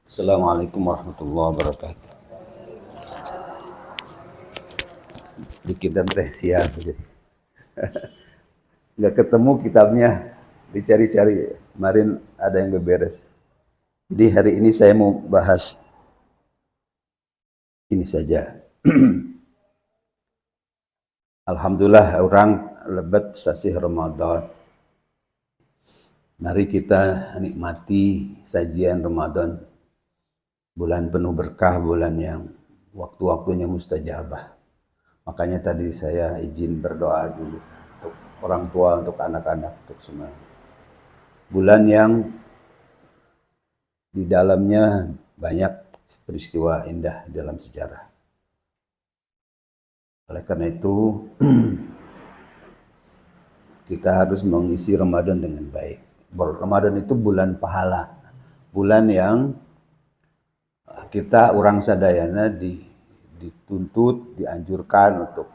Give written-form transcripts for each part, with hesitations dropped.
Assalamualaikum warahmatullahi wabarakatuh. Dikit dan teh siap. Nggak ketemu kitabnya, dicari-cari. Kemarin ada yang beberes. Jadi hari ini saya mau bahas ini saja. Alhamdulillah orang lebat sasih Ramadan. Mari kita nikmati sajian Ramadan. Bulan penuh berkah, bulan yang waktu-waktunya mustajabah. Makanya tadi saya izin berdoa dulu untuk orang tua, untuk anak-anak, untuk semua. Bulan yang di dalamnya banyak peristiwa indah dalam sejarah. Oleh karena itu, kita harus mengisi Ramadan dengan baik. Ramadan itu bulan pahala. Bulan yang kita orang sadayana dituntut, dianjurkan untuk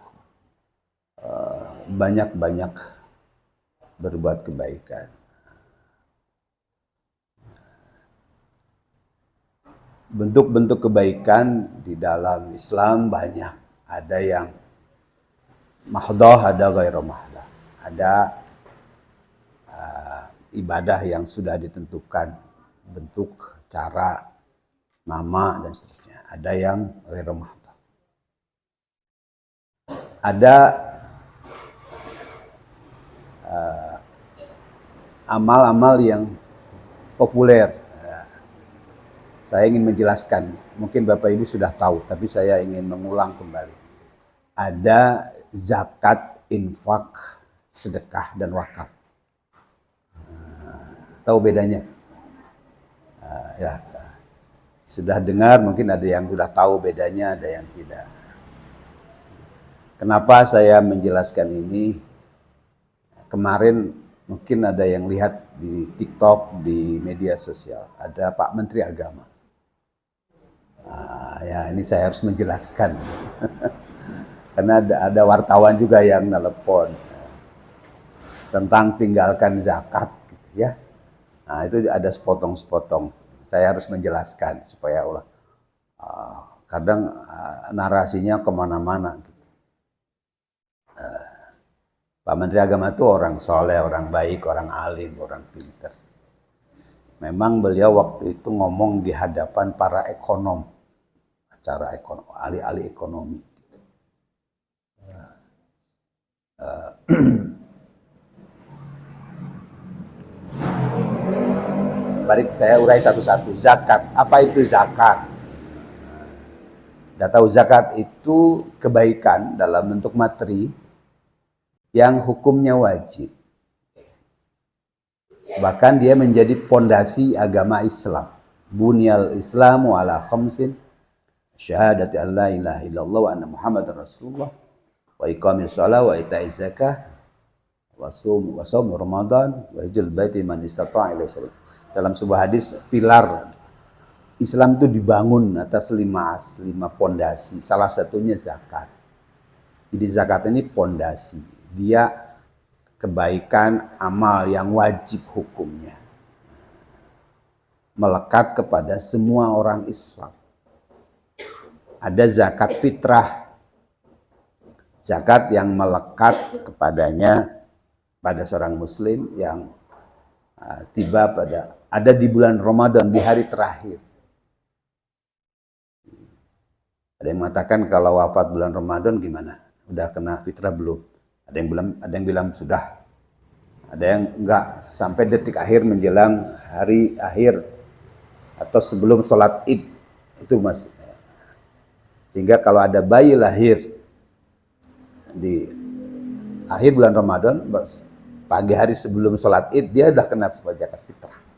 banyak-banyak berbuat kebaikan. Bentuk-bentuk kebaikan di dalam Islam banyak. Ada yang mahdoh, ada ghairu mahdoh. Ada ibadah yang sudah ditentukan bentuk, cara, nama, dan seterusnya. Ada yang ghairu mahdoh. Ada amal-amal yang populer. Saya ingin menjelaskan, mungkin Bapak Ibu sudah tahu, tapi saya ingin mengulang kembali. Ada zakat, infak, sedekah, dan wakaf. Tahu bedanya? Ya, sudah dengar, mungkin ada yang sudah tahu bedanya, ada yang tidak. Kenapa saya menjelaskan ini? Kemarin mungkin ada yang lihat di TikTok, di media sosial, ada Pak Menteri Agama. Ya ini saya harus menjelaskan. Karena ada wartawan juga yang telepon tentang tinggalkan zakat, gitu ya. Nah itu ada sepotong-sepotong. Saya harus menjelaskan supaya kadang narasinya kemana-mana. Gitu. Pak Menteri Agama itu orang soleh, orang baik, orang alim, orang pintar. Memang beliau waktu itu ngomong di hadapan para ekonom, acara ekonomi, ahli-ahli ekonomi. Baik, saya urai satu-satu. Zakat, apa itu zakat? Sudah tahu zakat itu kebaikan dalam bentuk materi yang hukumnya wajib. Bahkan dia menjadi pondasi agama Islam. Bunyal Islamu ala khamsin, syahadati an la ilaha illallah wa anna Muhammadar Rasulullah, wa iqamis shalah wa ita'iz zakah, wa shaum Ramadan, wa hajjul baiti man istata'a ilaihi sabila. Dalam sebuah hadis, pilar Islam itu dibangun atas lima pondasi. Salah satunya zakat. Jadi zakat ini pondasi. Dia kebaikan amal yang wajib hukumnya. Melekat kepada semua orang Islam. Ada zakat fitrah. Zakat yang melekat kepadanya pada seorang muslim yang tiba ada di bulan Ramadan, di hari terakhir. Ada yang mengatakan kalau wafat bulan Ramadan gimana? Udah kena fitrah belum? Ada yang bilang sudah. Ada yang enggak, sampai detik akhir menjelang hari akhir atau sebelum sholat Id itu masih. Sehingga kalau ada bayi lahir di akhir bulan Ramadan, pagi hari sebelum sholat Id, dia udah kena zakat fitrah.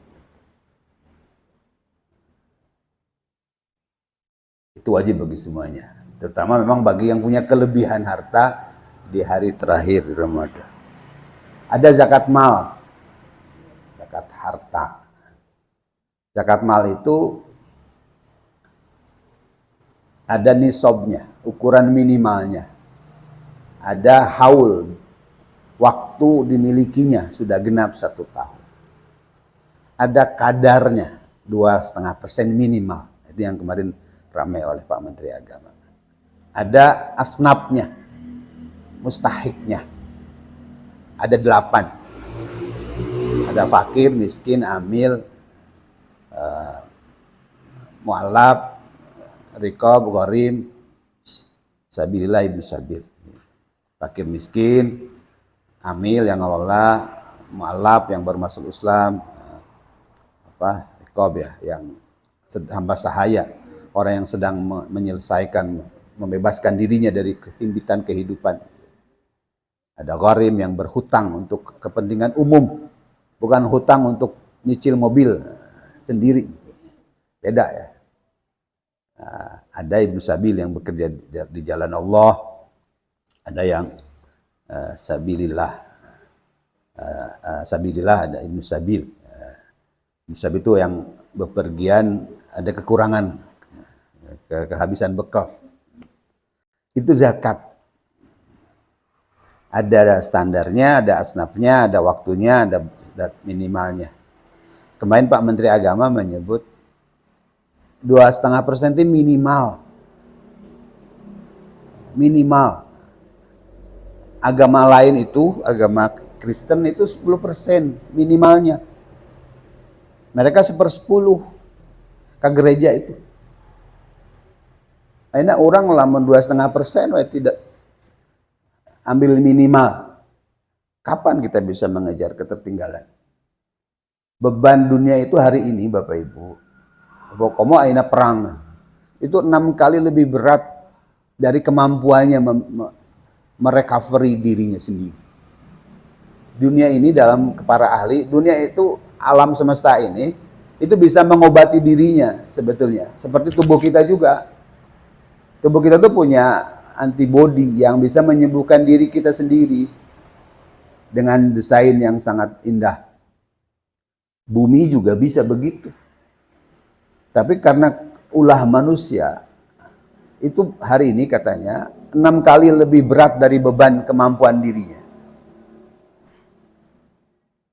Itu wajib bagi semuanya. Terutama memang bagi yang punya kelebihan harta di hari terakhir di Ramadan. Ada zakat mal, zakat harta. Zakat mal itu ada nisabnya, ukuran minimalnya. Ada haul, waktu dimilikinya sudah genap 1 tahun. Ada kadarnya, 2,5% minimal. Itu yang kemarin ramai oleh Pak Menteri Agama. Ada asnafnya, mustahiknya. Ada 8. Ada fakir, miskin, amil, mu'allaf, riqab, gharim, sabilillah, ibnu sabil. Fakir miskin, amil yang ngelola, mu'allaf yang baru masuk Islam, riqab ya, yang hamba sahaya, orang yang sedang menyelesaikan, membebaskan dirinya dari kehimpitan kehidupan. Ada gharim yang berhutang untuk kepentingan umum, bukan hutang untuk nyicil mobil sendiri. Beda ya. Ada ibnu sabil yang bekerja di jalan Allah, ada yang sabilillah. Sabilillah, ada ibnu sabil. Ibnu sabil itu yang bepergian ada kekurangan, kehabisan bekal. Itu zakat. Ada standarnya, ada asnafnya, ada waktunya, ada minimalnya. Kemarin Pak Menteri Agama menyebut 2,5% itu minimal. Minimal. Agama lain itu, agama Kristen itu 10% minimalnya. Mereka 1/10 ke gereja itu. Akhirnya orang lamun 2,5% tidak ambil minimal. Kapan kita bisa mengejar ketertinggalan? Beban dunia itu hari ini Bapak Ibu, pokoknya aina perang, itu 6 kali lebih berat dari kemampuannya merecovery dirinya sendiri. Dunia ini dalam para ahli, dunia itu alam semesta ini, itu bisa mengobati dirinya sebetulnya. Seperti tubuh kita juga. Tubuh kita tuh punya antibody yang bisa menyembuhkan diri kita sendiri dengan desain yang sangat indah. Bumi juga bisa begitu. Tapi karena ulah manusia, itu hari ini katanya 6 kali lebih berat dari beban kemampuan dirinya.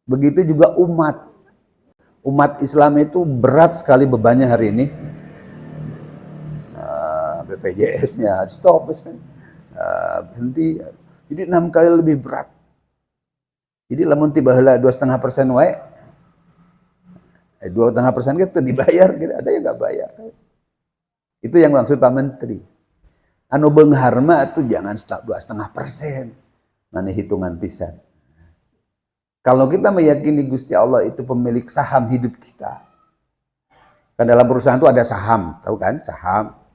Begitu juga umat. Umat Islam itu berat sekali bebannya hari ini. BPJS-nya stop, berhenti. Jadi 6 kali lebih berat. Jadi lamun tiba heula 2,5% wae, 2,5% itu dibayar, gitu. Ada yang nggak bayar. Itu yang maksud Pak Menteri. Anu beunghar mah itu jangan 2,5%. Mana hitungan pisan. Kalau kita meyakini Gusti Allah itu pemilik saham hidup kita. Kan dalam perusahaan itu ada saham, tahu kan? Saham.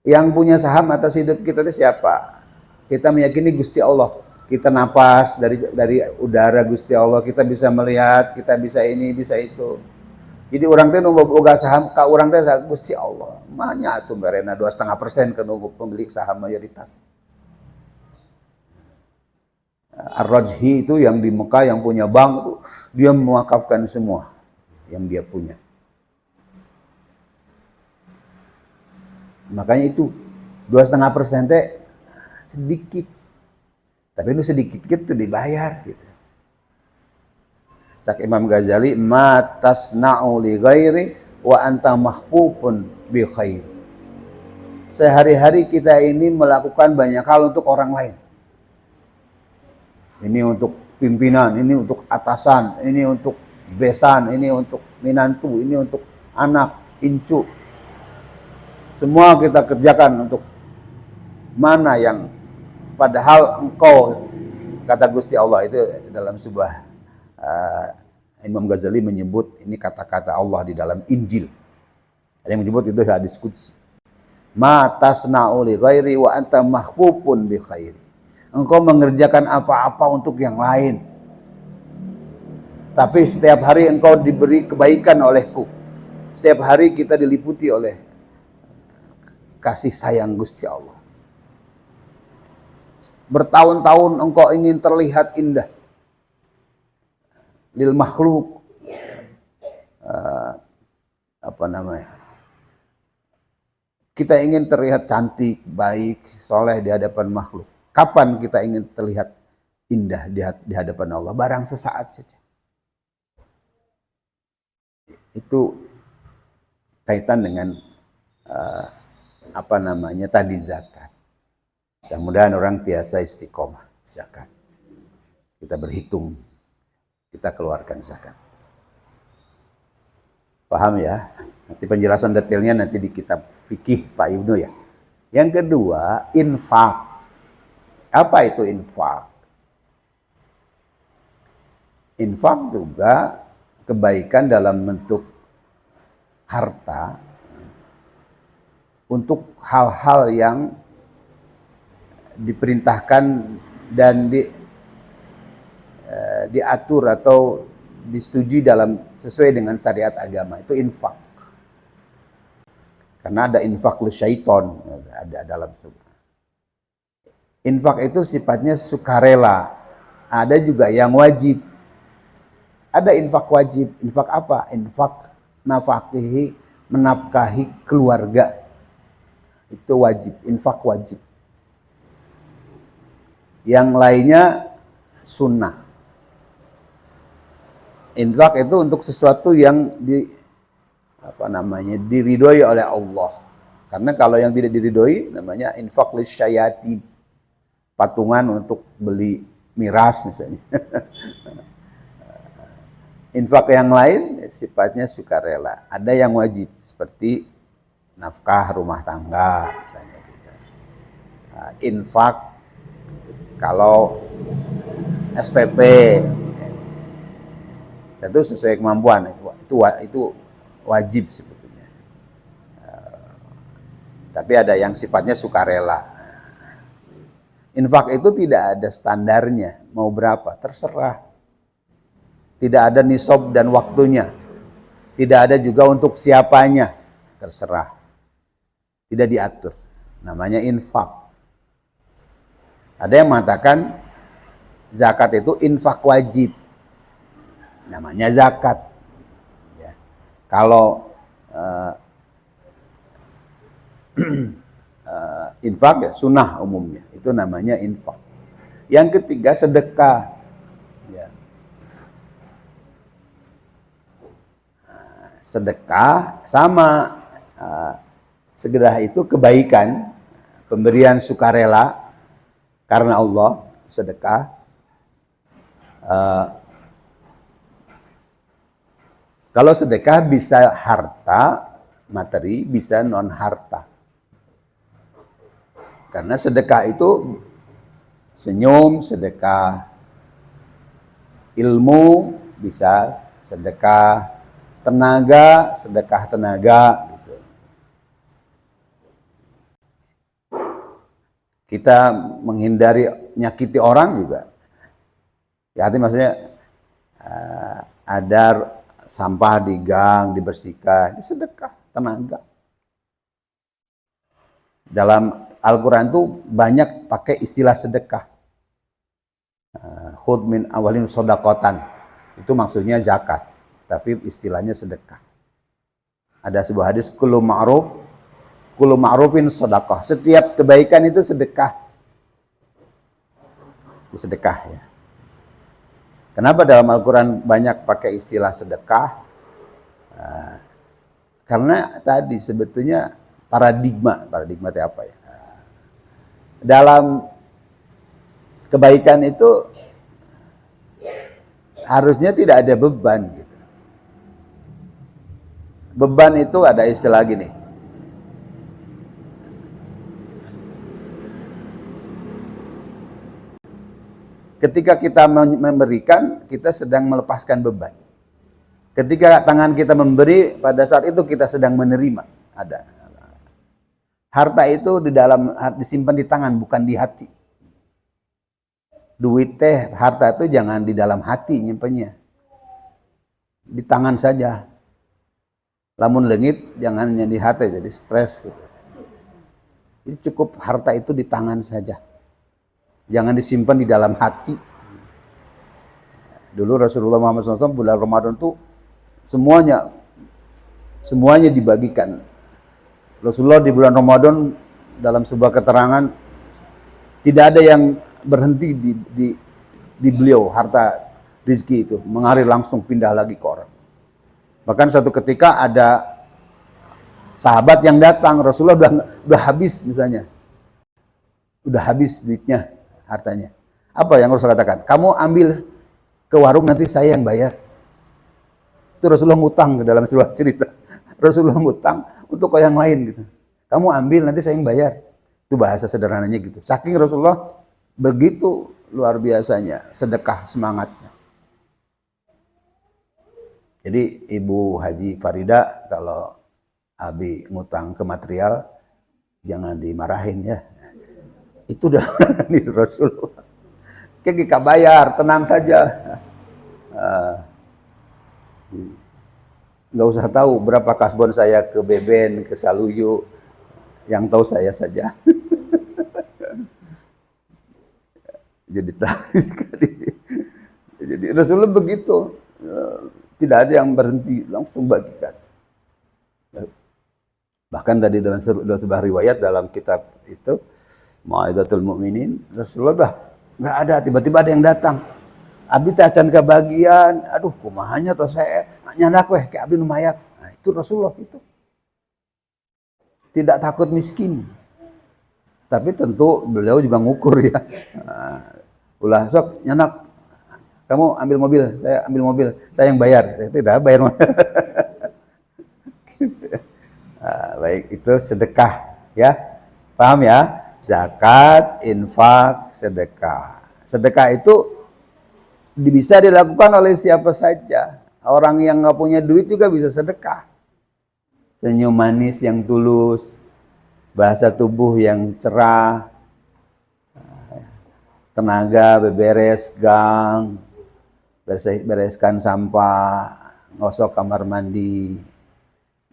Yang punya saham atas hidup kita itu siapa? Kita meyakini Gusti Allah. Kita napas dari udara Gusti Allah, kita bisa melihat, kita bisa ini, bisa itu. Jadi orang teh nu boga saham ka urang teh Gusti Allah. Mahnya atuh barena 2,5% ke pemilik saham mayoritas. Ar-Rajhi itu yang di Mekah yang punya bank itu, dia mewakafkan semua yang dia punya. Makanya itu 2,5% teh sedikit, tapi itu sedikit gitu dibayar gitu. Cak Imam Ghazali, ma tasna'u li ghairi wa anta mahfufun bi khair. Sehari-hari kita ini melakukan banyak hal untuk orang lain. Ini untuk pimpinan, ini untuk atasan, ini untuk besan, ini untuk minantu, ini untuk anak, incu. Semua kita kerjakan untuk mana yang padahal engkau, kata Gusti Allah itu dalam sebuah Imam Ghazali menyebut ini kata-kata Allah di dalam Injil. Ada yang menyebut itu hadis qudsi. Ma tasna'u li ghairi wa anta mahfufun bi khairi. Engkau mengerjakan apa-apa untuk yang lain. Tapi setiap hari engkau diberi kebaikan olehku. Setiap hari kita diliputi oleh kasih sayang Gusti Allah. Bertahun-tahun engkau ingin terlihat indah. Lil makhluk. Kita ingin terlihat cantik, baik, soleh di hadapan makhluk. Kapan kita ingin terlihat indah di hadapan Allah? Barang sesaat saja. Itu kaitan dengan tadi zakat. Mudah-mudahan orang tiasa istiqomah zakat. Kita berhitung, kita keluarkan zakat. Paham ya? Nanti penjelasan detailnya nanti di kitab fikih Pak Ibnu ya. Yang kedua, infak. Apa itu infak? Infak juga kebaikan dalam bentuk harta untuk hal-hal yang diperintahkan dan diatur atau disetujui sesuai dengan syariat agama, itu infak. Karena ada infak lu syaiton, ada dalam surah. Infak itu sifatnya sukarela, ada juga yang wajib. Ada infak wajib. Infak apa? Infak nafakihi, menafkahi keluarga. Itu wajib, infak wajib. Yang lainnya sunnah. Infak itu untuk sesuatu yang diridhoi oleh Allah. Karena kalau yang tidak diridhoi namanya infak lisyayatin, patungan untuk beli miras misalnya. Infak yang lain sifatnya sukarela. Ada yang wajib seperti nafkah rumah tangga misalnya gitu. Infak kalau SPP itu sesuai kemampuan, itu wajib sebetulnya. Tapi ada yang sifatnya sukarela. Infak itu tidak ada standarnya, mau berapa terserah. Tidak ada nisab dan waktunya. Tidak ada juga untuk siapanya, terserah. Tidak diatur. Namanya infak. Ada yang mengatakan zakat itu infak wajib. Namanya zakat. Ya. Kalau infak ya sunnah umumnya. Itu namanya infak. Yang ketiga sedekah. Ya. Sedekah sama segera itu kebaikan, pemberian sukarela karena Allah, sedekah. Kalau sedekah bisa harta, materi, bisa non harta. Karena sedekah itu senyum, sedekah ilmu, bisa sedekah tenaga, sedekah tenaga gitu. Kita menghindari nyakiti orang juga. Ya, artinya maksudnya ada sampah di gang dibersihkan, sedekah tenaga. Dalam Al-Quran tuh banyak pakai istilah sedekah. Khudh min awalin sodakotan, itu maksudnya zakat, tapi istilahnya sedekah. Ada sebuah hadis, kullu ma'rufin sodakoh. Setiap kebaikan itu sedekah. Itu sedekah ya. Kenapa dalam Al-Quran banyak pakai istilah sedekah? Karena tadi sebetulnya paradigma itu apa ya? Dalam kebaikan itu harusnya tidak ada beban gitu. Beban itu ada istilah gini. Ketika kita memberikan, kita sedang melepaskan beban. Ketika tangan kita memberi, pada saat itu kita sedang menerima. Ada. Harta itu disimpan di tangan, bukan di hati. Duit harta itu jangan di dalam hati nyimpennya. Di tangan saja. Lamun lengit, jangan di hati, jadi stres gitu. Jadi cukup harta itu di tangan saja. Jangan disimpan di dalam hati. Dulu Rasulullah Muhammad SAW bulan Ramadan itu semuanya dibagikan. Rasulullah di bulan Ramadan dalam sebuah keterangan tidak ada yang berhenti di beliau, harta rezeki itu mengalir langsung pindah lagi ke orang. Bahkan satu ketika ada Sahabat yang datang, Rasulullah udah habis misalnya. Udah habis duitnya, hartanya. Apa yang Rasul katakan? Kamu ambil ke warung, nanti saya yang bayar. Itu Rasulullah ngutang ke dalam sebuah cerita. Rasulullah ngutang untuk yang lain gitu. Kamu ambil, nanti saya yang bayar. Itu bahasa sederhananya gitu. Saking Rasulullah begitu luar biasanya sedekah semangatnya. Jadi Ibu Haji Farida kalau Abi ngutang ke material, jangan dimarahin ya. Itu udah nih Rasulullah. Kita bayar, tenang saja. Nggak usah tahu berapa kasbon saya ke Beben, ke Saluyu. Yang tahu saya saja. Jadi tadi sekali. Jadi Rasulullah begitu. Tidak ada yang berhenti, langsung bagikan. Bahkan tadi dalam sebuah riwayat dalam kitab itu, Mau'izatul Mu'minin, Rasulullah nggak ada, tiba-tiba ada yang datang. Abdi teh acan kebagian, aduh kumahanya atau saya nyandak weh kayak abdi numayat. Nah, itu Rasulullah itu. Tidak takut miskin. Tapi tentu beliau juga ngukur ya. Ulah sok nyandak, kamu ambil mobil, saya ambil mobil, saya yang bayar. Tidak bayar. Baik, itu sedekah ya. Paham ya? Zakat, infak, sedekah. Sedekah itu bisa dilakukan oleh siapa saja. Orang yang nggak punya duit juga bisa sedekah. Senyum manis yang tulus, bahasa tubuh yang cerah, tenaga beberes gang, bereskan sampah, ngosok kamar mandi,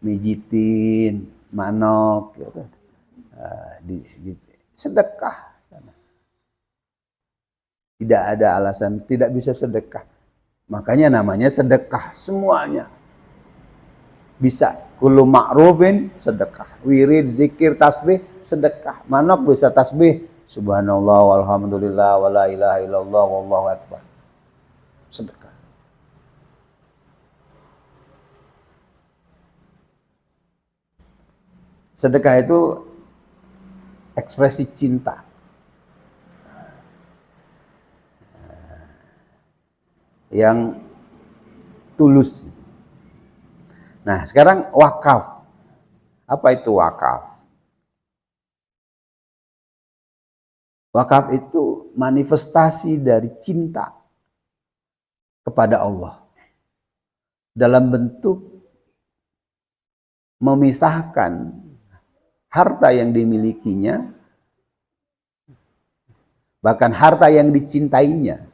mijitin manok, gitu. Sedekah. Tidak ada alasan tidak bisa sedekah. Makanya namanya sedekah semuanya. Bisa kullu ma'rufin sedekah. Wirid, zikir, tasbih sedekah. Manok bisa tasbih subhanallah walhamdulillah wala ilaha illallah wallahu akbar. Sedekah. Sedekah itu ekspresi cinta. Yang tulus. Nah, sekarang wakaf. Apa itu wakaf? Wakaf itu manifestasi dari cinta kepada Allah. Dalam bentuk memisahkan harta yang dimilikinya, bahkan harta yang dicintainya.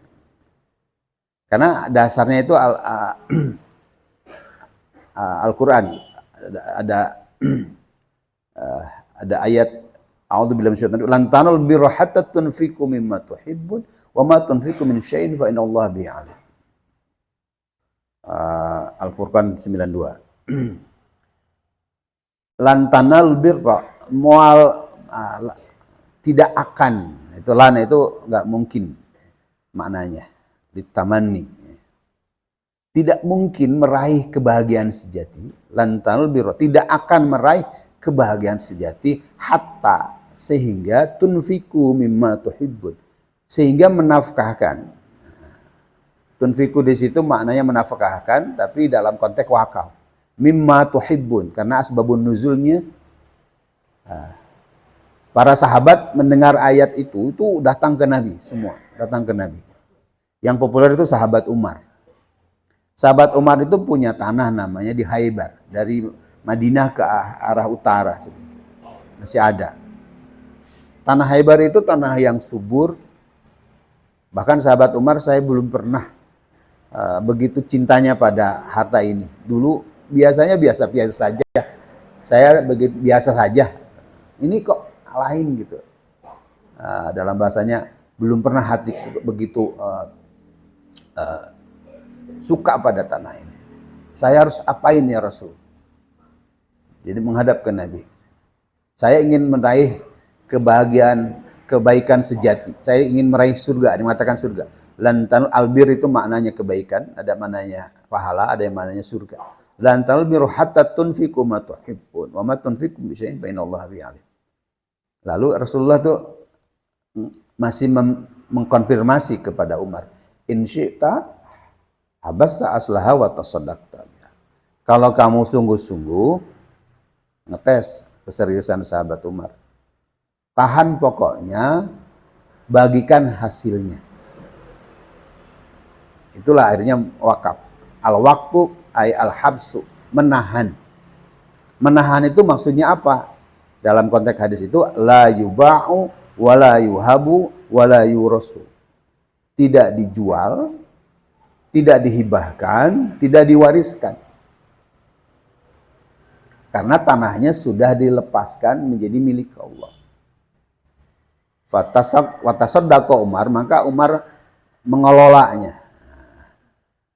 Karena dasarnya itu Al-Quran. Ada ayat A'udzubillahi minasyaitonir rajim. Lan tanul birra hatta tunfiqu mimma tuhibbun wa ma tunfiqu min syai'in fa innallaha bihi alim. Al-Furqan 92. Lan tanal birra, mual tidak akan. Itu lan itu enggak mungkin maknanya. Ditamanni. Tidak mungkin meraih kebahagiaan sejati. Lantanul birra, tidak akan meraih kebahagiaan sejati hatta, sehingga tunfiku mimma tuhibbun, sehingga menafkahkan. Tunfiku di situ maknanya menafkahkan, tapi dalam konteks wakaf. Mimma tuhibbun, karena asbabun nuzulnya. Para sahabat mendengar ayat itu datang ke Nabi semua, datang ke Nabi. Yang populer itu sahabat Umar. Sahabat Umar itu punya tanah namanya di Khaybar. Dari Madinah ke arah utara. Masih ada. Tanah Khaybar itu tanah yang subur. Bahkan sahabat Umar saya belum pernah begitu cintanya pada harta ini. Dulu biasanya biasa-biasa saja. Saya begitu biasa saja. Ini kok lain gitu. Dalam bahasanya belum pernah hati begitu suka pada tanah ini. Saya harus apain ya Rasul? Jadi menghadap ke Nabi. Saya ingin meraih kebahagiaan, kebaikan sejati. Saya ingin meraih surga. Dikatakan surga. Lantanul albir itu maknanya kebaikan. Ada maknanya pahala, ada yang maknanya surga. lan talbiru hatta tunfiqu ma tuhibbun wa ma tunfiqu bi syai'in fa innallaha bihi alim. Lalu Rasulullah tuh masih mengkonfirmasi kepada Umar, in syi'ta habasta aslaha wa tasaddaqta. Kalau kamu sungguh-sungguh ngetes keseriusan sahabat Umar, tahan pokoknya, bagikan hasilnya. Itulah akhirnya wakaf. Al-waqfu ay al-habsu, menahan. Menahan itu maksudnya apa? Dalam konteks hadis itu la yuba'u wa la yuhabu wa la yurasu. Tidak dijual, tidak dihibahkan, tidak diwariskan. Karena tanahnya sudah dilepaskan menjadi milik Allah. Fatasaddaqa Umar, maka Umar mengelolanya.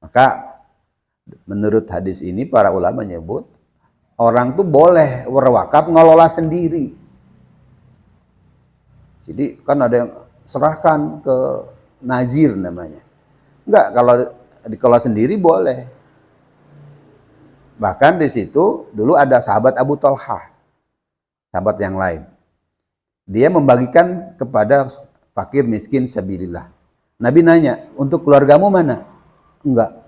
Maka menurut hadis ini para ulama menyebut orang tuh boleh berwakaf ngelola sendiri. Jadi kan ada yang serahkan ke nazir namanya. Enggak, kalau dikelola sendiri boleh. Bahkan di situ dulu ada sahabat Abu Talhah, sahabat yang lain. Dia membagikan kepada fakir miskin sabilillah. Nabi nanya, untuk keluargamu mana? Enggak.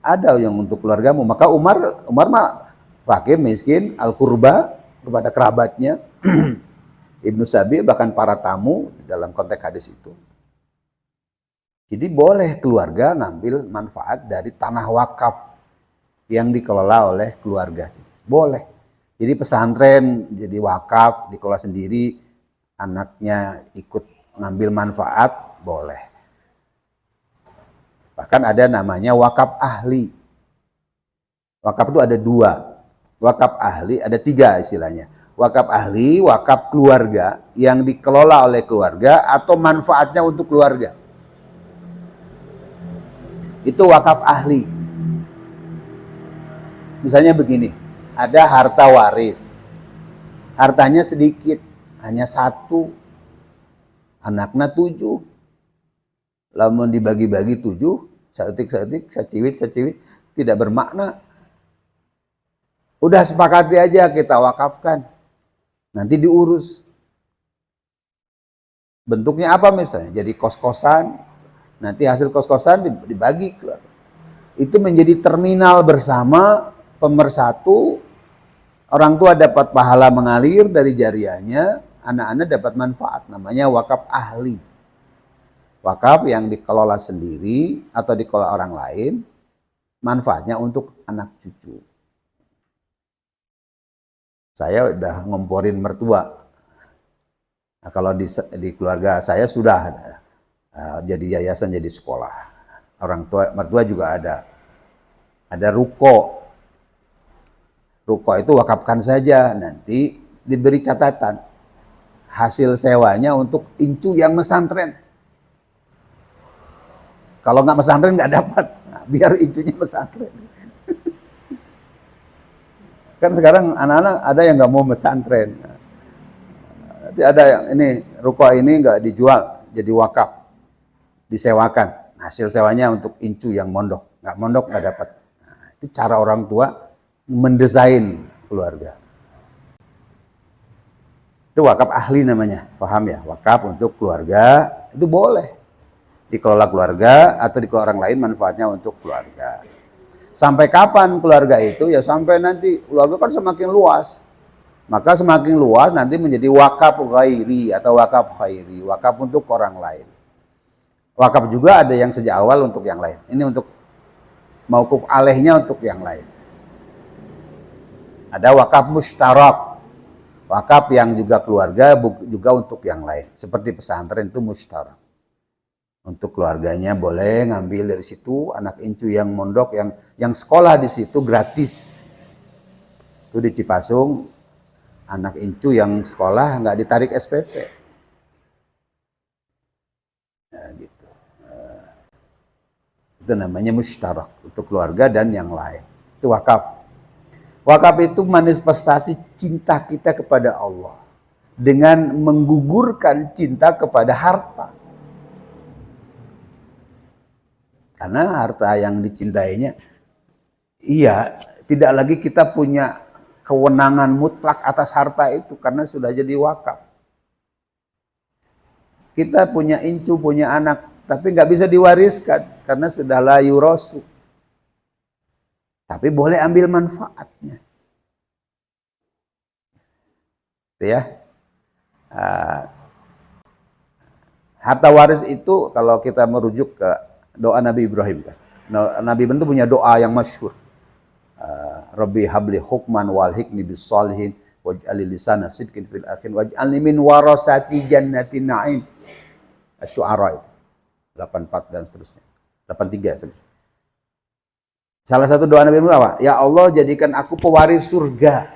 Ada yang untuk keluargamu. Maka Umar mah fakir miskin al-qurba kepada kerabatnya, Ibnu Sabi, bahkan para tamu dalam konteks hadis itu. Jadi boleh keluarga ngambil manfaat dari tanah wakaf yang dikelola oleh keluarga. Boleh. Jadi pesantren jadi wakaf, dikelola sendiri, anaknya ikut ngambil manfaat, boleh. Bahkan ada namanya wakaf ahli. Wakaf itu ada dua. Wakaf ahli ada tiga istilahnya. Wakaf ahli, wakaf keluarga yang dikelola oleh keluarga atau manfaatnya untuk keluarga. Itu wakaf ahli. Misalnya begini, ada harta waris. Hartanya sedikit, hanya satu. Anaknya 7. Lamun dibagi-bagi 7, seetik, seciwit, tidak bermakna. Udah sepakati aja kita wakafkan. Nanti diurus. Bentuknya apa misalnya? Jadi kos-kosan. Nanti hasil kos-kosan dibagi. Itu menjadi terminal bersama. Pemersatu, orang tua dapat pahala mengalir dari jariahnya, anak-anak dapat manfaat, namanya wakaf ahli. Wakaf yang dikelola sendiri atau dikelola orang lain, manfaatnya untuk anak cucu. Saya udah ngomporin mertua. Nah, kalau di keluarga saya sudah jadi yayasan, jadi sekolah. Orang tua, mertua juga ada. Ada ruko. Ruko itu wakafkan saja, nanti diberi catatan hasil sewanya untuk incu yang mesantren. Kalau nggak mesantren nggak dapat, nah, biar incunya mesantren. Kan sekarang anak-anak ada yang nggak mau mesantren. Nanti ada yang ini ruko ini nggak dijual, jadi wakaf, disewakan. Hasil sewanya untuk incu yang mondok, nggak dapat. Nah, itu cara orang tua mendesain keluarga. Itu wakaf ahli namanya, paham ya? Wakaf untuk keluarga itu boleh dikelola keluarga atau dikelola orang lain, manfaatnya untuk keluarga. Sampai kapan keluarga itu? Ya sampai nanti keluarga kan semakin luas. Maka semakin luas nanti menjadi wakaf ghairi atau wakaf khairi, wakaf untuk orang lain. Wakaf juga ada yang sejak awal untuk yang lain. Ini untuk mauquf alaihnya untuk yang lain. Ada wakaf mustarak, wakaf yang juga keluarga, juga untuk yang lain. Seperti pesantren itu mustarak. Untuk keluarganya boleh ngambil dari situ, anak incu yang mondok, yang sekolah di situ gratis. Itu di Cipasung, anak incu yang sekolah nggak ditarik SPP. Nah, gitu. Itu namanya mustarak, untuk keluarga dan yang lain. Itu wakaf. Wakaf itu manifestasi cinta kita kepada Allah dengan menggugurkan cinta kepada harta. Karena harta yang dicintainya Iya, tidak lagi kita punya kewenangan mutlak atas harta itu karena sudah jadi wakaf. Kita punya incu, punya anak, tapi nggak bisa diwariskan karena sudah la yurasu. Tapi boleh ambil manfaatnya. Itu ya. Harta waris itu kalau kita merujuk ke doa Nabi Ibrahim kan. Nabi Ibrahim itu punya doa yang masyhur. Rabbi habli hukman wal hikmi bis salihin waj'al lisana sidqin fil akhirin waj'alni min warasati jannatin na'im. Asy-Syu'ara itu 84 dan seterusnya. 83 seterusnya. Salah satu doa Nabi Ibrahim apa? Ya Allah, jadikan aku pewaris surga.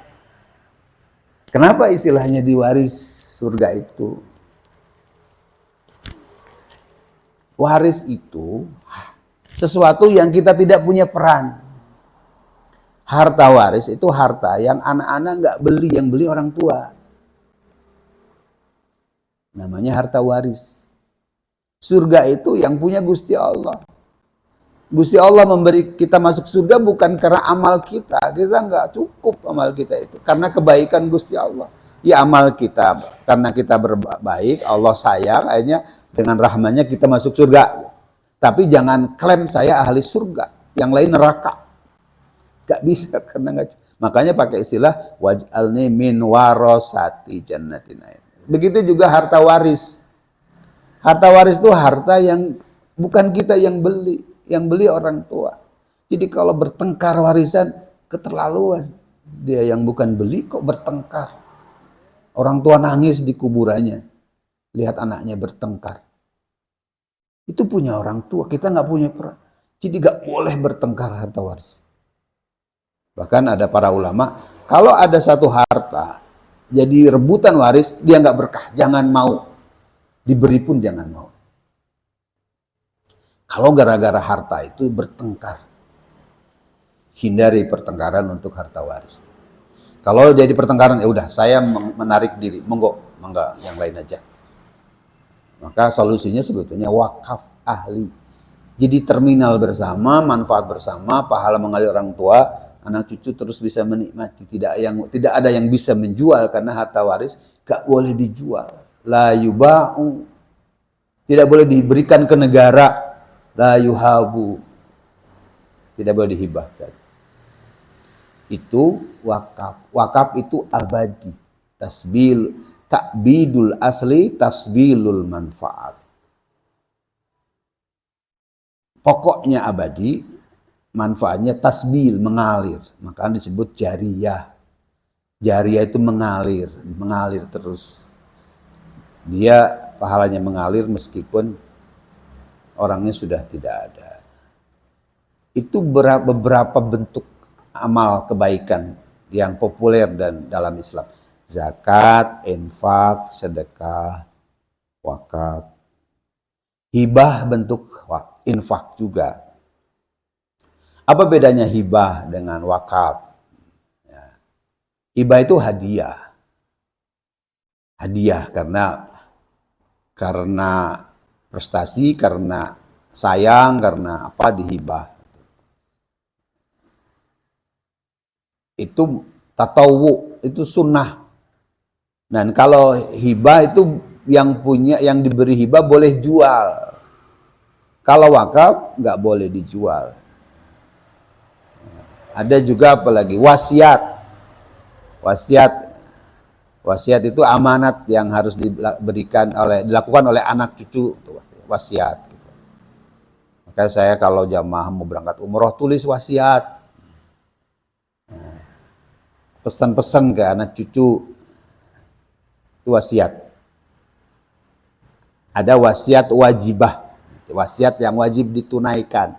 Kenapa istilahnya diwaris surga itu? Waris itu sesuatu yang kita tidak punya peran. Harta waris itu harta yang anak-anak nggak beli, yang beli orang tua. Namanya harta waris. Surga itu yang punya Gusti Allah. Gusti Allah memberi kita masuk surga bukan karena amal kita. Kita nggak cukup amal kita itu. Karena kebaikan Gusti Allah. Ya amal kita. Karena kita berbaik, Allah sayang, akhirnya dengan rahmannya kita masuk surga. Tapi jangan klaim saya ahli surga. Yang lain neraka. Gak bisa karena nggak. Makanya pakai istilah waj'alni min warasati jannatin na'im. Begitu juga harta waris. Harta waris itu harta yang bukan kita yang beli orang tua. Jadi kalau bertengkar warisan keterlaluan. Dia yang bukan beli kok bertengkar. Orang tua nangis di kuburannya, lihat anaknya bertengkar. Itu punya orang tua, kita nggak punya peran. Jadi nggak boleh bertengkar harta waris. Bahkan ada para ulama, kalau ada satu harta jadi rebutan waris, dia nggak berkah, jangan mau. Diberi pun jangan mau. Kalau gara-gara harta itu bertengkar, hindari pertengkaran untuk harta waris. Kalau jadi pertengkaran, ya udah saya menarik diri, monggo, mangga yang lain aja. Maka solusinya sebetulnya wakaf ahli. Jadi terminal bersama, manfaat bersama, pahala mengalir orang tua, anak cucu terus bisa menikmati. Tidak ada yang bisa menjual karena harta waris gak boleh dijual. La yuba'u, tidak boleh diberikan ke negara. La yuhabu, tidak boleh dihibahkan. Itu wakaf. Wakaf itu abadi. Ta'bidul asli, tasbilul manfaat. Pokoknya abadi, manfaatnya tasbil, mengalir. Maka disebut jariyah. Jariyah itu mengalir terus. Dia pahalanya mengalir meskipun orangnya sudah tidak ada. Itu beberapa bentuk amal kebaikan yang populer dan dalam Islam. Zakat, infak, sedekah, wakaf. Hibah bentuk infak juga. Apa bedanya hibah dengan wakaf? Ya. Hibah itu hadiah. Hadiah karena prestasi, karena sayang, karena apa dihibah. Itu tatawu, itu sunnah. Dan kalau hibah itu yang diberi hibah boleh jual. Kalau wakaf nggak boleh dijual. Ada juga apalagi wasiat. Wasiat itu amanat yang harus dilakukan oleh anak cucu. Wasiat. Gitu. Maka saya kalau jamaah mau berangkat umroh tulis wasiat. Pesan-pesan ke anak cucu itu wasiat. Ada wasiat wajibah, wasiat yang wajib ditunaikan.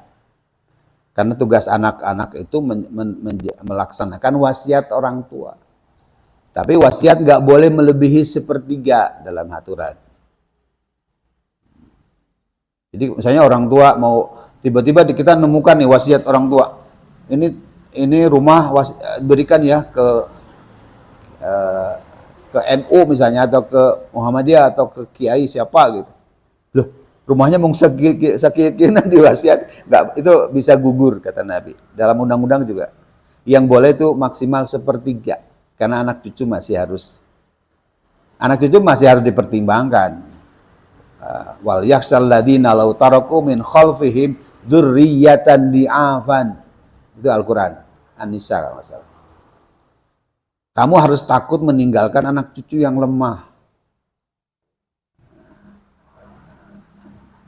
Karena tugas anak-anak itu melaksanakan wasiat orang tua. Tapi wasiat nggak boleh melebihi 1/3 dalam aturan. Jadi misalnya orang tua mau tiba-tiba kita nemukan nih wasiat orang tua. Ini rumah berikan ya ke NU misalnya atau ke Muhammadiyah atau ke Kiai siapa gitu. Loh, Rumahnya mau sakit diwasiat, nggak, itu bisa gugur kata Nabi. Dalam undang-undang juga. Yang boleh itu maksimal sepertiga, karena anak cucu masih harus dipertimbangkan. Wal yakhshal ladzina law taraku min khalfihim dzurriyyatan di'afan. Itu Al-Qur'an, An-Nisa kalau nggak salah. Kamu harus takut meninggalkan anak cucu yang lemah.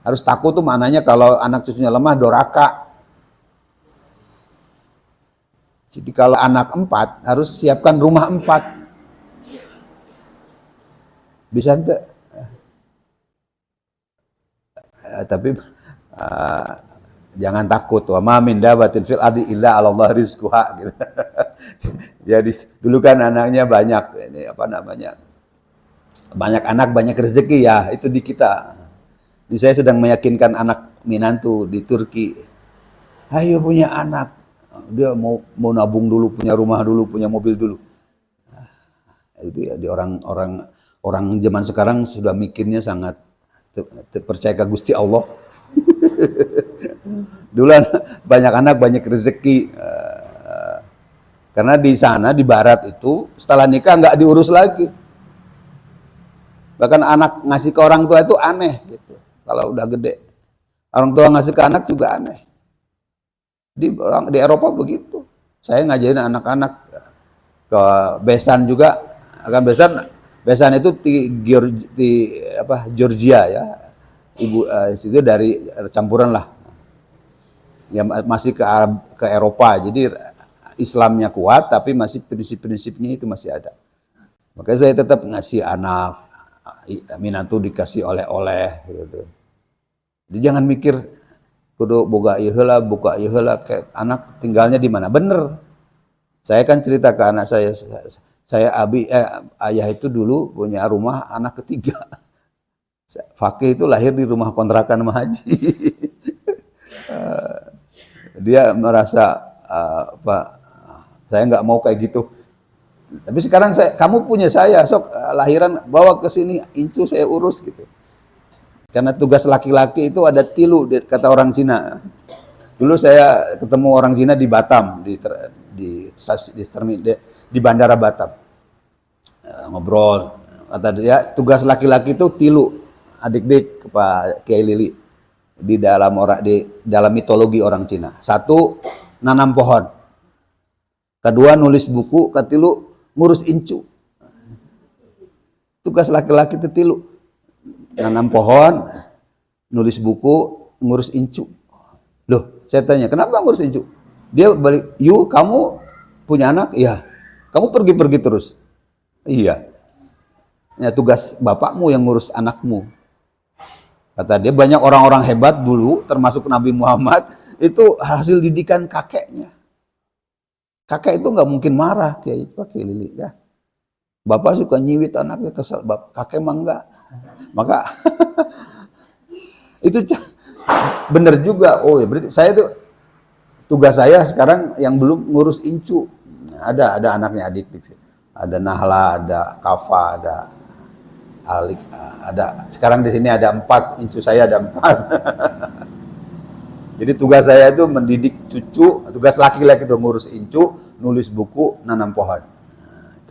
Harus takut tuh maknanya kalau anak cucunya lemah doraka. Jadi kalau anak 4 harus siapkan rumah 4. Bisa ente? Tapi jangan takut. Wa ma min dabatin fil ardi illa 'ala Allah rizquha gitu. Jadi dulu kan anaknya banyak, ini apa namanya? Banyak anak banyak rezeki ya, itu di kita. Jadi saya sedang meyakinkan anak minantu di Turki. Ayo punya anak. Dia mau nabung dulu, punya rumah dulu, punya mobil dulu. Itu ya, di orang zaman sekarang sudah mikirnya sangat percaya ke Gusti Allah. Dulu banyak anak banyak rezeki. Karena di sana di barat itu setelah nikah nggak diurus lagi. Bahkan anak ngasih ke orang tua itu aneh gitu. Kalau udah gede, orang tua ngasih ke anak juga aneh. Di Eropa begitu. Saya ngajarin anak-anak ke besan juga. Akan besan itu di Georgia ya. Itu dari campuran lah. Ya masih ke Eropa. Jadi Islamnya kuat tapi masih prinsip-prinsipnya itu masih ada. Makanya saya tetap ngasih anak minantu dikasih oleh-oleh gitu. Jadi jangan mikir kudu boga ieu heula, buka ieu heula, kayak anak tinggalnya di mana. Bener. Saya kan cerita ke anak saya ayah itu dulu punya rumah anak ketiga. Fakih itu lahir di rumah kontrakan sama Haji. Dia merasa saya nggak mau kayak gitu. Tapi sekarang kamu punya saya, sok lahiran bawa ke sini, incu saya urus gitu. Karena tugas laki-laki itu ada tilu, kata orang Cina. Dulu saya ketemu orang Cina di Batam, di bandara Batam. Ngobrol, kata dia tugas laki-laki itu tilu, adik-adik Pak Kiai Lili di dalam mitologi orang Cina. 1, nanam pohon. 2, nulis buku. 3, ngurus incu. Tugas laki-laki itu tilu. Nanam pohon, nulis buku, ngurus incu. Loh, saya tanya, kenapa ngurus incu? Dia balik, kamu punya anak? Iya. Kamu pergi-pergi terus? Iya. Ya, tugas bapakmu yang ngurus anakmu. Kata dia, banyak orang-orang hebat dulu, termasuk Nabi Muhammad, itu hasil didikan kakeknya. Kakek itu nggak mungkin marah, kayak pakai Lili ya. Bapak suka nyiwit anaknya, kesel. Kakek mah enggak. Maka itu bener juga. Oh ya, berarti tugas saya sekarang yang belum ngurus incu. Ada anaknya adik. Ada Nahla, ada Kafa, ada Alik, ada. Sekarang di sini ada 4, incu saya ada 4. Jadi tugas saya itu mendidik cucu, tugas laki-laki itu ngurus incu, nulis buku, nanam pohon.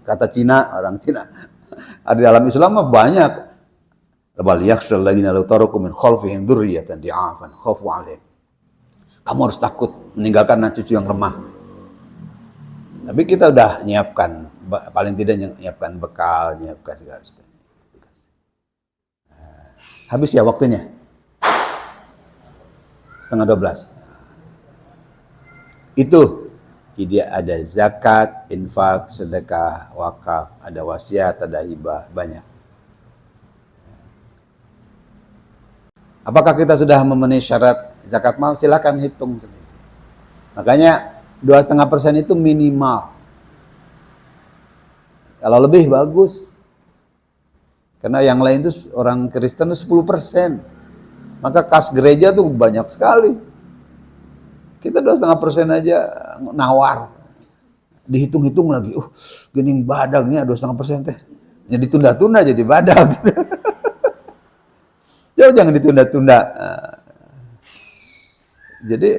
Kata Cina, orang Cina. Ada dalam Islam mah banyak. Bal yakhshal ladzina law taraku min khalfihim dzurriyyatan di'afan khafu 'alaihim. Kamu harus takut meninggalkan anak cucu yang lemah. Tapi kita udah nyiapkan, paling tidak nyiapkan bekal, nyiapkan segala sesuatu. Habis ya waktunya. 11:30. Itu dia ada zakat, infak, sedekah, wakaf, ada wasiat, ada hibah, banyak. Apakah kita sudah memenuhi syarat zakat mal? Silakan hitung. Makanya 2,5% itu minimal. Kalau lebih bagus. Karena yang lain itu orang Kristen itu 10%. Maka kas gereja tuh banyak sekali. Kita 2,5% aja nawar. Dihitung-hitung lagi, gening badagnya 2,5% teh. Jadi tunda-tunda jadi badag. Ya ayo jangan ditunda-tunda. Jadi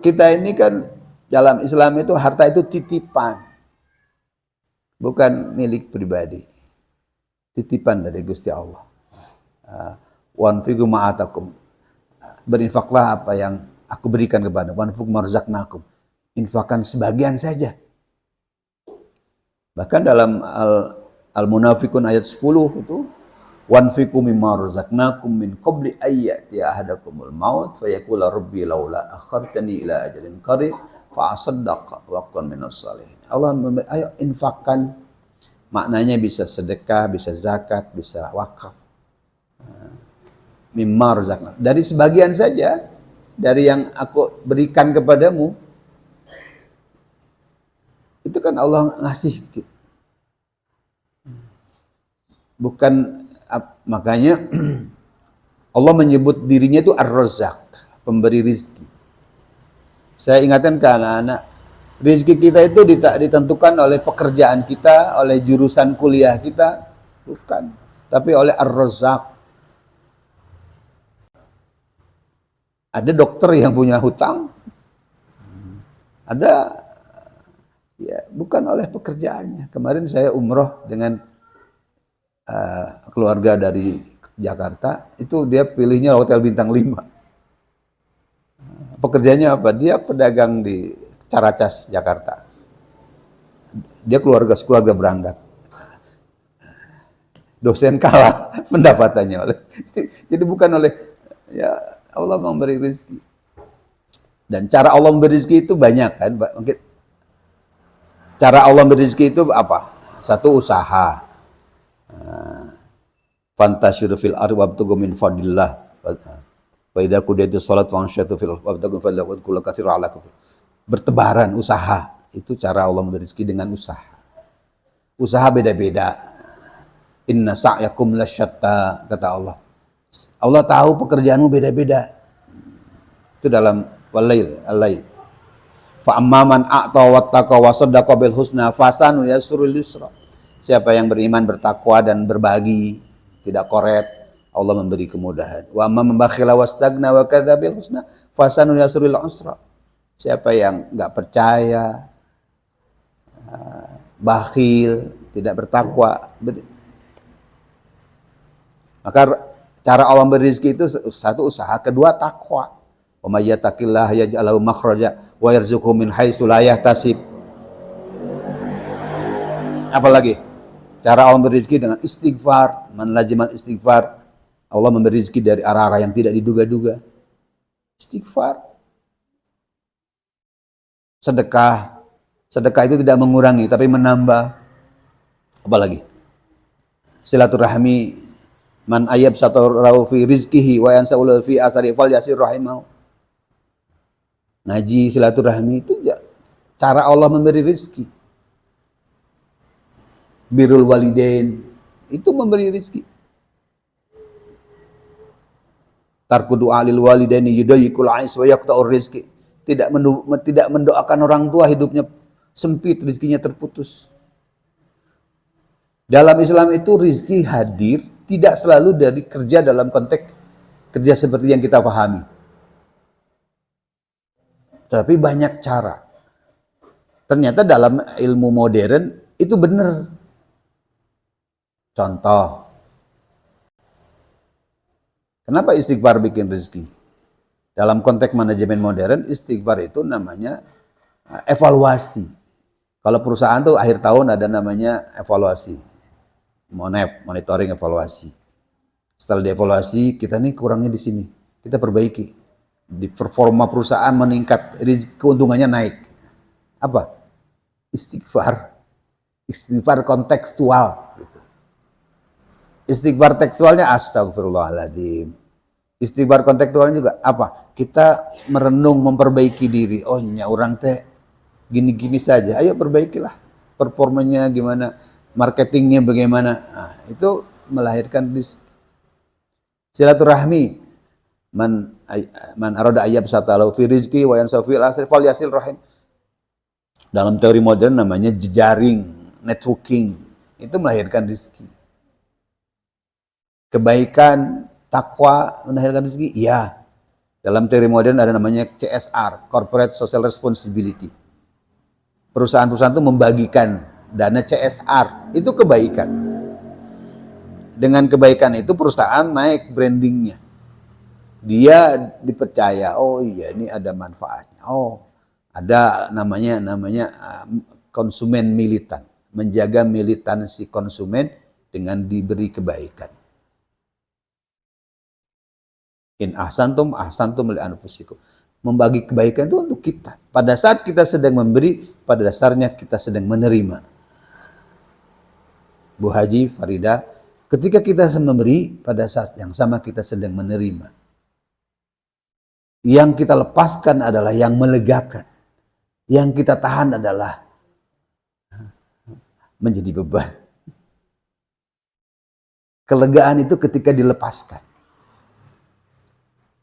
kita ini kan dalam Islam itu harta itu titipan, bukan milik pribadi. Titipan dari Gusti Allah. Wanfiqu ma'atakum. Berinfaklah apa yang aku berikan kepada. Wanfiqu marzaqnakum. Infakkan sebagian saja. Bahkan dalam Al-Munafiqun ayat 10 itu, wanfiqu mimma razaqnakum min qabli ayyati ahadakumul maut fayaqula rabbi laula akhartani ila ajalin qarib fa asaddaqa wa akun minas salihin. Allah ayo infakkan. Maknanya bisa sedekah, bisa zakat, bisa wakaf. Mimma razaqna. Dari sebagian saja dari yang aku berikan kepadamu. Itu kan Allah ngasih. Bukan, makanya Allah menyebut dirinya itu Ar-Razzaq, pemberi rizki. Saya ingatkan ke anak-anak, rizki kita itu ditentukan oleh pekerjaan kita, oleh jurusan kuliah kita, bukan. Tapi oleh Ar-Razzaq. Ada dokter yang punya hutang, ada ya bukan oleh pekerjaannya. Kemarin saya umroh dengan keluarga dari Jakarta, itu dia pilihnya hotel bintang 5. Pekerjaannya apa? Dia pedagang di Caracas, Jakarta. Dia keluarga berangkat. Dosen kalah pendapatannya oleh. Jadi bukan oleh, ya Allah memberi rezeki. Dan cara Allah memberi rezeki itu banyak kan. Mungkin cara Allah memberi rezeki itu apa? Satu, usaha. Fantasyiru fil ardi wabtaghu min fadlillah. Wa idza qudiyatis shalat fanshiru fil ardi wabtaghu min fadlillah wa kullu katsiran 'alakum. Bertebaran, usaha. Itu cara Allah memberi rezeki, dengan usaha. Usaha beda-beda. Inna sa'yakum lasyatta, kata Allah. Allah tahu pekerjaanmu beda-beda. Itu dalam al-lail. Fa amman a'ta wattaqa wa saddaqa bil husna fasanu yasrul yusra. Siapa yang beriman, bertakwa dan berbagi, tidak koret, Allah memberi kemudahan. Wa amman bakhila wastagna wa kadzdzaba bil husna fasanu yasrul usra. Siapa yang enggak percaya, bakhil, tidak bertakwa, maka cara Allah memberi rezeki itu satu, usaha, kedua, takwa. Wa may yattaqillaha yaj'al lahu makhraja wa yarzuqhu min haitsu la yahtasib. Apalagi? Cara Allah memberi rezeki dengan istighfar. Man lazimal istighfar. Allah memberi rezeki dari arah-arah yang tidak diduga-duga. Istighfar. Sedekah. Sedekah itu tidak mengurangi, tapi menambah. Apalagi? Silaturahmi. Man ayyab satarahu fi rizkihi wa yansa'ulahu fi asari fal yasir rahimahu. Ngaji, silaturahmi itu cara Allah memberi rezeki. Birrul walidain itu memberi rezeki. Tarku du'a lil walidaini yudayyikul 'ais wa yaqta'ur rizqi. Tidak mendoakan orang tua hidupnya sempit, rezekinya terputus. Dalam Islam itu rezeki hadir tidak selalu dari kerja dalam konteks kerja seperti yang kita pahami. Tapi banyak cara. Ternyata dalam ilmu modern itu benar. Contoh, kenapa istighfar bikin rezeki? Dalam konteks manajemen modern, istighfar itu namanya evaluasi. Kalau perusahaan tuh akhir tahun ada namanya evaluasi. Monitoring evaluasi. Setelah dievaluasi, kita nih kurangnya di sini. Kita perbaiki. Di performa perusahaan meningkat, keuntungannya naik. Apa? Istighfar. Istighfar kontekstual. Gitu. Istighfar tekstualnya astagfirullahaladzim. Istighfar kontekstualnya juga apa? Kita merenung, memperbaiki diri. Oh, orang teh gini-gini saja. Ayo perbaikilah. Performanya gimana? Marketingnya bagaimana? Nah, itu melahirkan silaturahmi. Man arada ayyab satalau fi rizki wa yansaw fil asri fal yasil rahim. Dalam teori modern namanya jejaring, networking. Itu melahirkan rezeki. kebaikan, takwa, menghasilkan rezeki? Iya. Dalam teori modern ada namanya CSR, Corporate Social Responsibility. Perusahaan-perusahaan itu membagikan dana CSR, itu kebaikan. Dengan kebaikan itu perusahaan naik brandingnya. Dia dipercaya, oh iya ini ada manfaatnya. Oh, ada namanya konsumen militan, menjaga militansi konsumen dengan diberi kebaikan. In ahsantum li anfusikum. Membagi kebaikan itu untuk kita. Pada saat kita sedang memberi, pada dasarnya kita sedang menerima. Bu Haji, Farida, ketika kita memberi, pada saat yang sama kita sedang menerima. Yang kita lepaskan adalah yang melegakan. Yang kita tahan adalah menjadi beban. Kelegaan itu ketika dilepaskan.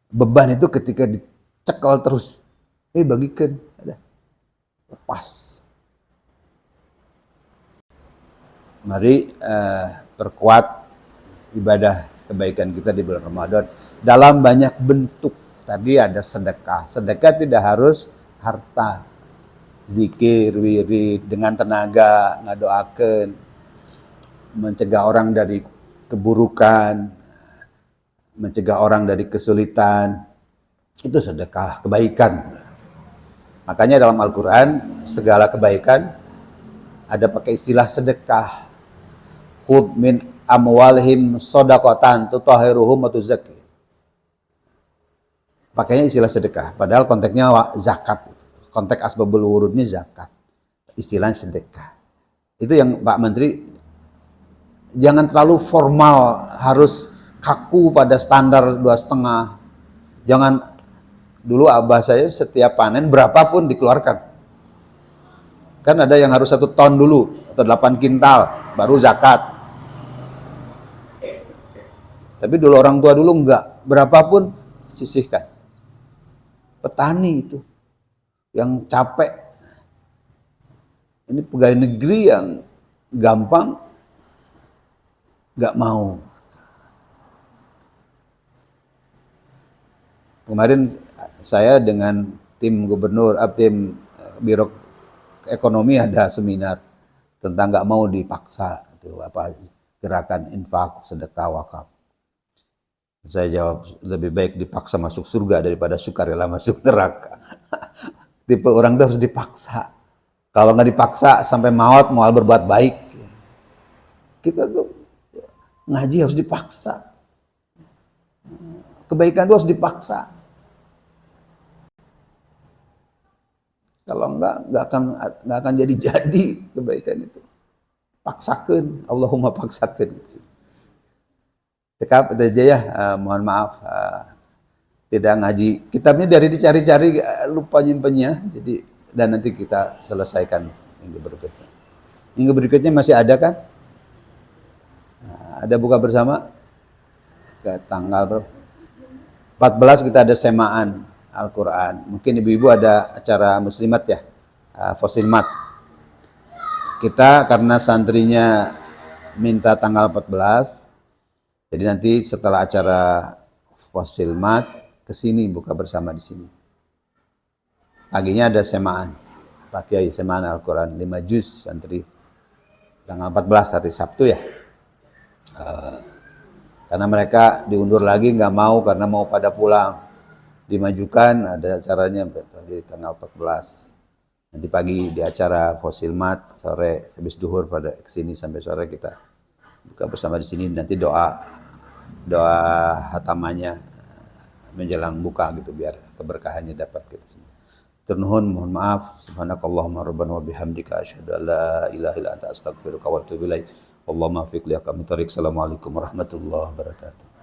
Beban itu ketika dicekal terus. Bagikan. Lepas. Mari perkuat ibadah kebaikan kita di bulan Ramadan dalam banyak bentuk. Tadi ada sedekah. Sedekah tidak harus harta. Zikir, wirid, dengan tenaga, ngadoakeun, mencegah orang dari keburukan, mencegah orang dari kesulitan. Itu sedekah, kebaikan. Makanya dalam Al-Quran, segala kebaikan ada pakai istilah sedekah. Khudh min amwalihim shadaqatan tutahhiruhum wa tuzakki. Pakainya istilah sedekah, padahal konteksnya zakat. Konteks asbabul wurudnya zakat. Istilahnya sedekah. Itu yang Pak Menteri, jangan terlalu formal, harus kaku pada standar 2,5. Jangan, dulu abah saya setiap panen berapapun dikeluarkan. Kan ada yang harus 1 ton dulu, atau 8 kintal, baru zakat. Tapi dulu orang tua dulu enggak, berapapun sisihkan. Petani itu yang capek. Ini pegawai negeri yang gampang enggak mau. Kemarin saya dengan tim gubernur, tim biro ekonomi ada seminar tentang nggak mau dipaksa, itu apa gerakan infak, sedekah, wakaf. Saya jawab, lebih baik dipaksa masuk surga daripada sukarela masuk neraka. Tipe orang itu harus dipaksa. Kalau nggak dipaksa sampai maut, mau berbuat baik. Kita tuh ngaji harus dipaksa. Kebaikan itu harus dipaksa. Kalau enggak akan jadi kebaikan itu. Paksakan, Allahumma paksakan. Cekap itu aja ya, mohon maaf tidak ngaji. Kitabnya dari dicari-cari lupa nyimpennya. Jadi dan nanti kita selesaikan minggu berikutnya. Minggu berikutnya masih ada kan? Ada buka bersama ke tanggal 14 kita ada semaan Al-Quran. Mungkin ibu-ibu ada acara muslimat ya, fosilmat. Kita karena santrinya minta tanggal 14, jadi nanti setelah acara fosilmat ke sini buka bersama di sini. Paginya ada semaan, Pak Kiai semaan Al-Quran 5 juz santri tanggal 14 hari Sabtu ya. Karena mereka diundur lagi nggak mau karena mau pada pulang. Dimajukan ada acaranya di tanggal 14. Nanti pagi di acara fosilmat, sore habis duhur pada kesini sampai sore kita buka bersama di sini. Nanti doa hatamannya menjelang buka gitu biar keberkahannya dapat kita semua. Turnuhun mohon maaf. Subhanakallahumma rabbana wa bihamdika asyhadu an la ilaha illa anta astaghfiruka wa atubu ilaik. Allahumma fiq li aqamit thariq. Assalamualaikum warahmatullahi wabarakatuh.